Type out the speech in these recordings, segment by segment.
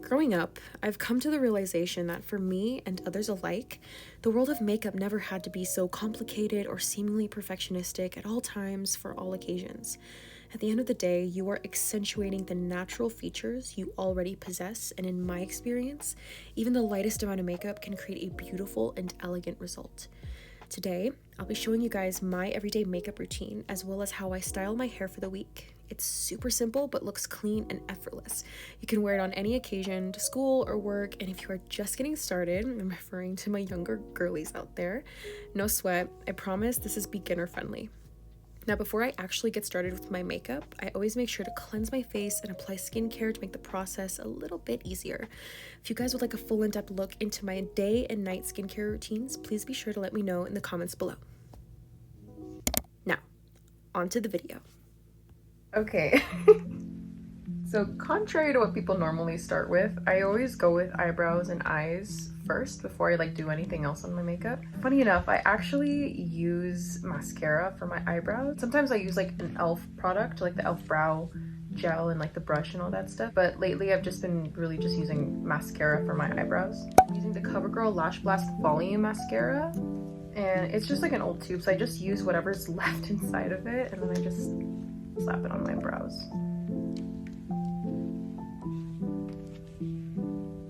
Growing up, I've come to the realization that for me and others alike, the world of makeup never had to be so complicated or seemingly perfectionistic at all times for all occasions. At the end of the day, you are accentuating the natural features you already possess, and in my experience, even the lightest amount of makeup can create a beautiful and elegant result. Today, I'll be showing you guys my everyday makeup routine as well as how I style my hair for the week. It's super simple but looks clean and effortless. You can wear it on any occasion, to school or work, and if you are just getting started, I'm referring to my younger girlies out there, no sweat, I promise this is beginner friendly. Now, before I actually get started with my makeup, I always make sure to cleanse my face and apply skincare to make the process a little bit easier. If you guys would like a full in-depth look into my day and night skincare routines, please be sure to let me know in the comments below. Now, on to the video. Okay, so contrary to what people normally start with, I always go with eyebrows and eyes first before I do anything else on my makeup. Funny enough, I actually use mascara for my eyebrows. Sometimes I use an e.l.f. product, like the e.l.f. brow gel and the brush and all that stuff, but lately I've just been really just using mascara for my eyebrows. I'm using the CoverGirl Lash Blast Volume Mascara, and it's just an old tube, so I just use whatever's left inside of it, and then I just slap it on my brows.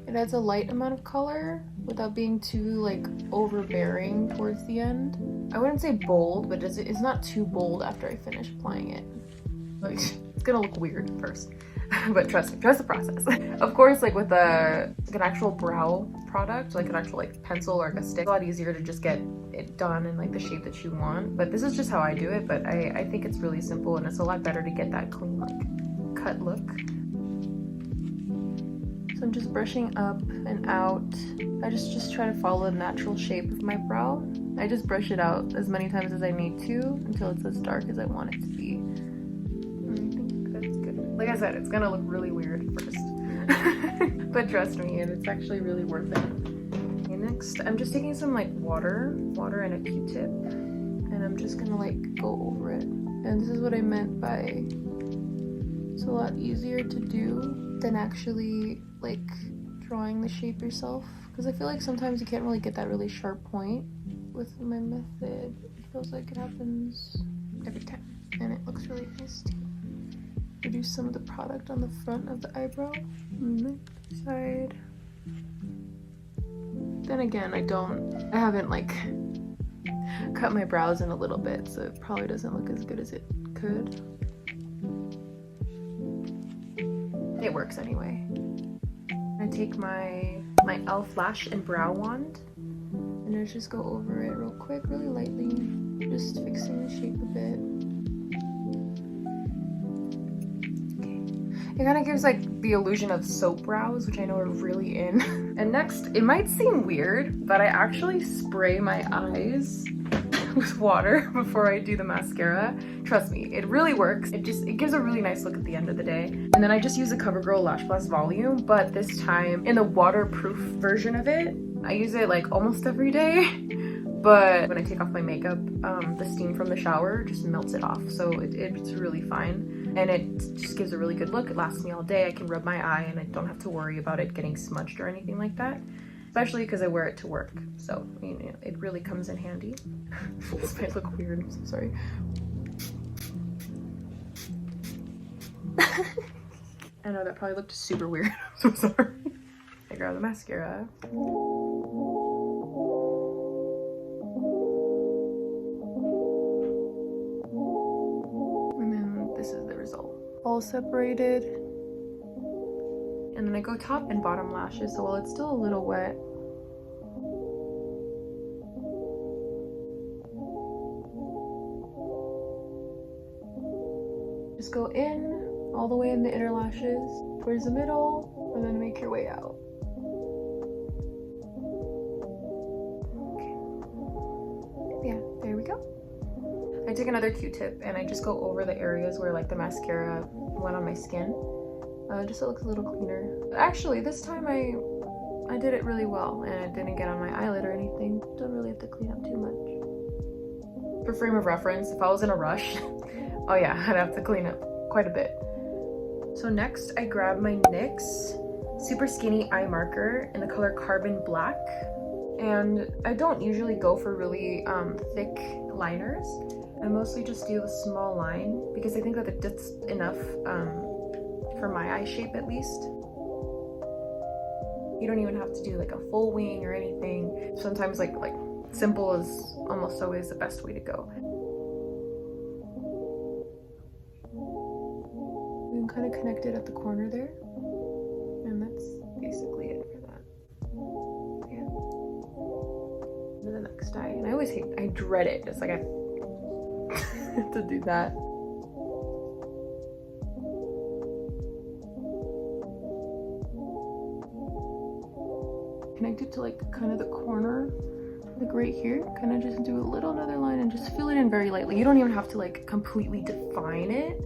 It adds a light amount of color without being too overbearing towards the end. I wouldn't say bold, but it's not too bold after I finish applying it. It's gonna look weird at first, but trust the process. Of course, with an actual brow product, an actual pencil or a stick, it's a lot easier to just get it done in the shape that you want. But this is just how I do it, but I think it's really simple and it's a lot better to get that clean cut look. So I'm just brushing up and out. I just try to follow the natural shape of my brow. I just brush it out as many times as I need to until it's as dark as I want it to be. I think that's good. Like I said, it's gonna look really weird at first. But trust me, it's actually really worth it. Okay, next, I'm just taking some water and a Q-tip, and I'm just gonna go over it. And this is what I meant by it's a lot easier to do than actually drawing the shape yourself, because I feel sometimes you can't really get that really sharp point with my method. It feels like it happens every time, and it looks really nice too. Reduce some of the product on the front of the eyebrow on the side. Then again, I haven't cut my brows in a little bit, so it probably doesn't look as good as it could. It works anyway. I take my e.l.f. lash and brow wand, and I just go over it real quick, really lightly, just fixing the shape a bit. Okay. It kind of gives the illusion of soap brows, which I know are really in. And next, it might seem weird, but I actually spray my eyes with water before I do the mascara. Trust me, it really works. It gives a really nice look at the end of the day. And then I just use a CoverGirl Lash Blast Volume, but this time in the waterproof version of it. I use it almost every day, but when I take off my makeup, the steam from the shower just melts it off, so it's really fine. And it just gives a really good look. It lasts me all day. I can rub my eye and I don't have to worry about it getting smudged or anything like that. Especially because I wear it to work, so it really comes in handy. This might look weird, I'm so sorry. I know that probably looked super weird, I'm so sorry. I grab the mascara. And then this is the result. All separated. And then I go top and bottom lashes, so while it's still a little wet, just go in all the way in the inner lashes, towards the middle, and then make your way out. Okay. Yeah, there we go. I take another Q-tip and I just go over the areas where the mascara went on my skin. Just so it looks a little cleaner. Actually, this time I did it really well, and it didn't get on my eyelid or anything. Don't really have to clean up too much. For frame of reference, if I was in a rush, oh yeah, I'd have to clean up quite a bit. So next, I grab my NYX super skinny eye marker in the color Carbon Black. And I don't usually go for really thick liners. I mostly just do a small line because I think that it's enough for my eye shape at least. You don't even have to do like a full wing or anything. Sometimes like simple is almost always the best way to go. You can kind of connect it at the corner there. And that's basically it for that. Yeah. To the next eye. And I dread it. It's like I to do that. Connect it to like kind of the corner, like right here. Kind of just do a little another line and just fill it in very lightly. You don't even have to like completely define it.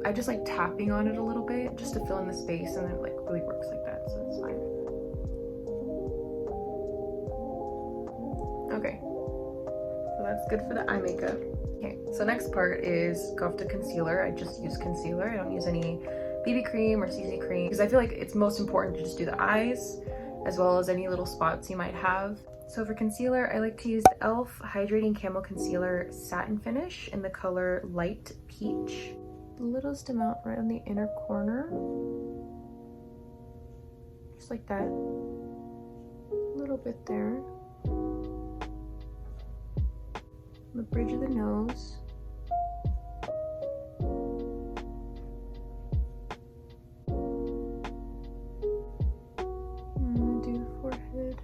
I just like tapping on it a little bit just to fill in the space, and then it like really works like that, so it's fine. Okay, so that's good for the eye makeup. Okay, so next part is go off to concealer. I just use concealer. I don't use any BB cream or CC cream because I feel like it's most important to just do the eyes as well as any little spots you might have. So for concealer, I like to use the e.l.f. Hydrating Camo Concealer Satin Finish in the color Light Peach. The littlest amount right on the inner corner. Just like that. A little bit there. On the bridge of the nose. I'm gonna do the forehead.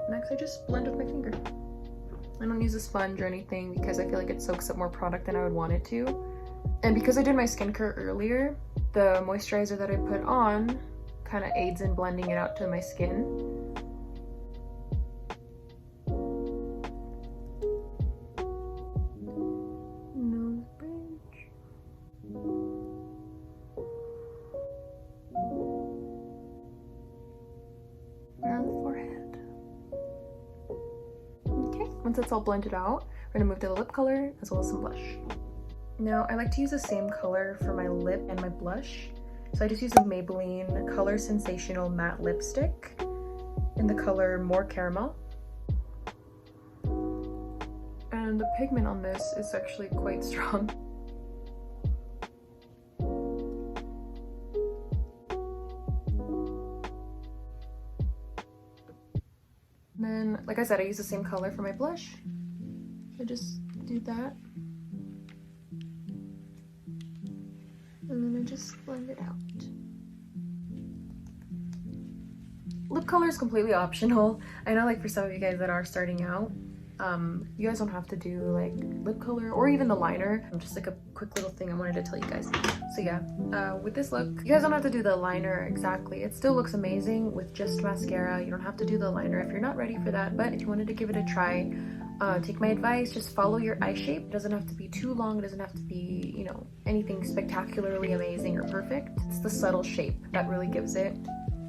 Next, I just blend with my finger. I don't use a sponge or anything because I feel like it soaks up more product than I would want it to. And because I did my skincare earlier, the moisturizer that I put on kind of aids in blending it out to my skin. Nose bridge. Now the forehead. Once it's all blended out, we're gonna move to the lip color as well as some blush. Now, I like to use the same color for my lip and my blush. So I just use a Maybelline Color Sensational Matte Lipstick in the color More Caramel. And the pigment on this is actually quite strong. Then, like I said, I use the same color for my blush. I just do that. And then I just blend it out. Lip color is completely optional. I know like for some of you guys that are starting out, you guys don't have to do like lip color or even the liner. Just like a quick little thing I wanted to tell you guys. So yeah, with this look, you guys don't have to do the liner exactly. It still looks amazing with just mascara. You don't have to do the liner if you're not ready for that, but if you wanted to give it a try, take my advice, just follow your eye shape. It doesn't have to be too long. It doesn't have to be, you know, anything spectacularly amazing or perfect. It's the subtle shape that really gives it.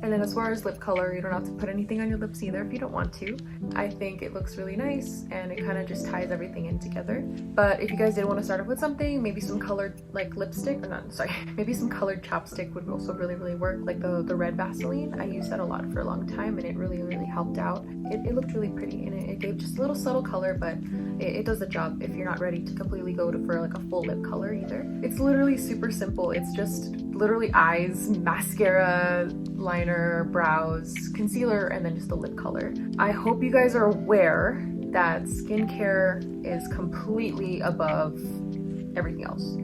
And then as far as lip color, you don't have to put anything on your lips either if you don't want to. I think it looks really nice and it kind of just ties everything in together. But if you guys did want to start off with something, maybe some colored like lipstick, or not, sorry, maybe some colored chapstick would also really work. Like the red Vaseline, I used that a lot for a long time and it really helped out. It looked really pretty and it gave just a little subtle color, but it does the job if you're not ready to completely go for like a full lip color either. It's literally super simple. It's just literally eyes, mascara, liner, brows, concealer, and then just the lip color. I hope you guys are aware that skincare is completely above everything else.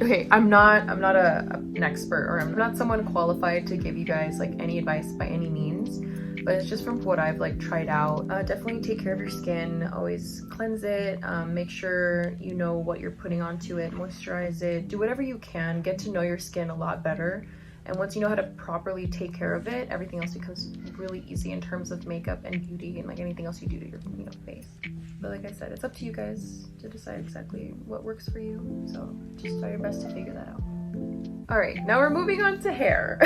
Okay, I'm not an expert, or I'm not someone qualified to give you guys like any advice by any means, but it's just from what I've like tried out. Definitely take care of your skin, always cleanse it, make sure you know what you're putting onto it, moisturize it, do whatever you can, get to know your skin a lot better. And once you know how to properly take care of it, everything else becomes really easy in terms of makeup and beauty and like anything else you do to your, you know, face. But like I said, it's up to you guys to decide exactly what works for you. So just try your best to figure that out. All right, now we're moving on to hair.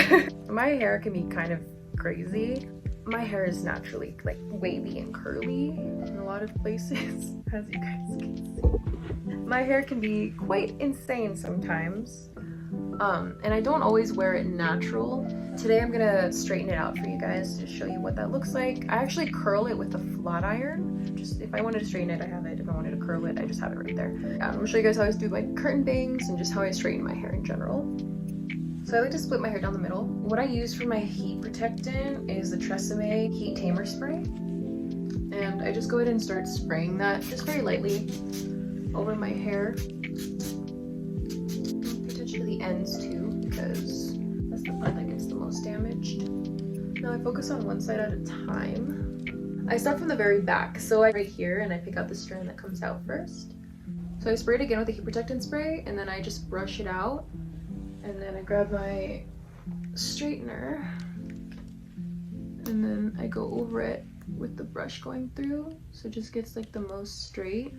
My hair can be kind of crazy. My hair is naturally like wavy and curly in a lot of places, as you guys can see. My hair can be quite insane sometimes. And I don't always wear it natural. Today I'm gonna straighten it out for you guys to show you what that looks like. I actually curl it with a flat iron. Just if I wanted to straighten it, I have it. If I wanted to curl it, I just have it right there. I'm gonna show you guys how I do my curtain bangs and just how I straighten my hair in general. So I like to split my hair down the middle. What I use for my heat protectant is the Tresemme Heat Tamer Spray. And I just go ahead and start spraying that just very lightly over my hair. Pay attention to the ends too, because that's the part that gets the most damaged. Now I focus on one side at a time. I start from the very back, so I right here and I pick out the strand that comes out first. So I spray it again with the heat protectant spray, and then I just brush it out. And then I grab my straightener and then I go over it with the brush going through, so it just gets like the most straight.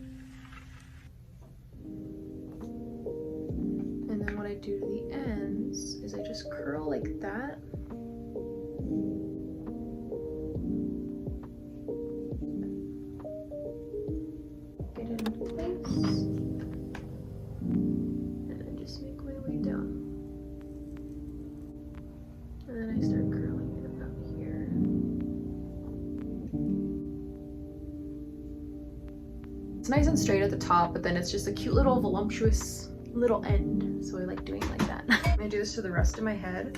And then what I do to the ends is I just curl like that. Get it into place. And then just make my way down. And then I start curling it about here. It's nice and straight at the top, but then it's just a cute little voluptuous little end. So I like doing it like that. I'm gonna do this to the rest of my head.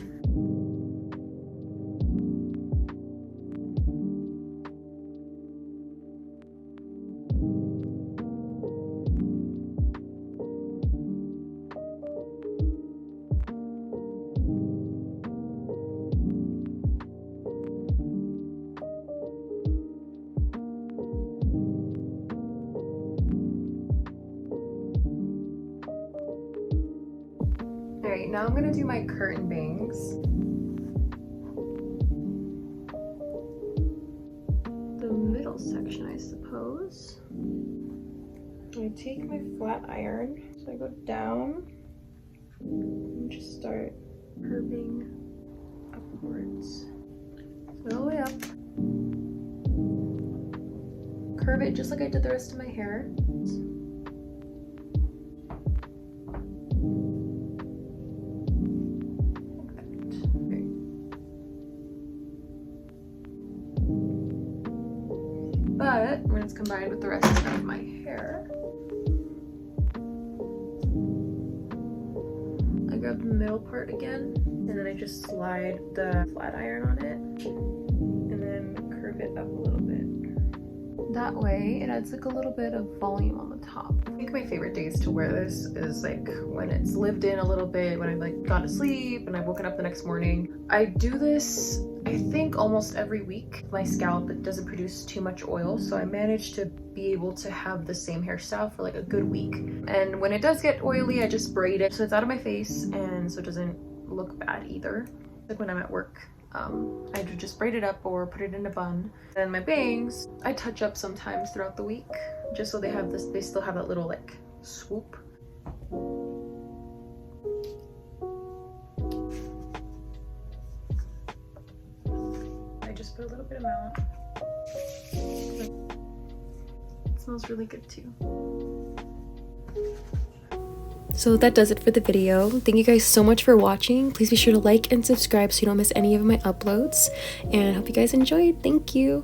Alright, now I'm gonna do my curtain bangs. The middle section, I suppose. I take my flat iron, so I go down and just start curving upwards. So all the way up. Curve it just like I did the rest of my hair. But when it's combined with the rest of my hair, I grab the middle part again, and then I just slide the flat iron on it, and then curve it up a little bit. That way, it adds like a little bit of volume on the top. I think my favorite days to wear this is like when it's lived in a little bit, when I've like gone to sleep and I've woken up the next morning. I do this, I think, almost every week. My scalp, it doesn't produce too much oil, so I managed to be able to have the same hairstyle for like a good week. And when it does get oily, I just braid it so it's out of my face and so it doesn't look bad either. Like when I'm at work, I just braid it up or put it in a bun. And my bangs, I touch up sometimes throughout the week, just so they have this, they still have that little like swoop. I just put a little bit amount. It smells really good too. So that does it for the video. Thank you guys so much for watching. Please be sure to like and subscribe so you don't miss any of my uploads. And I hope you guys enjoyed. Thank you.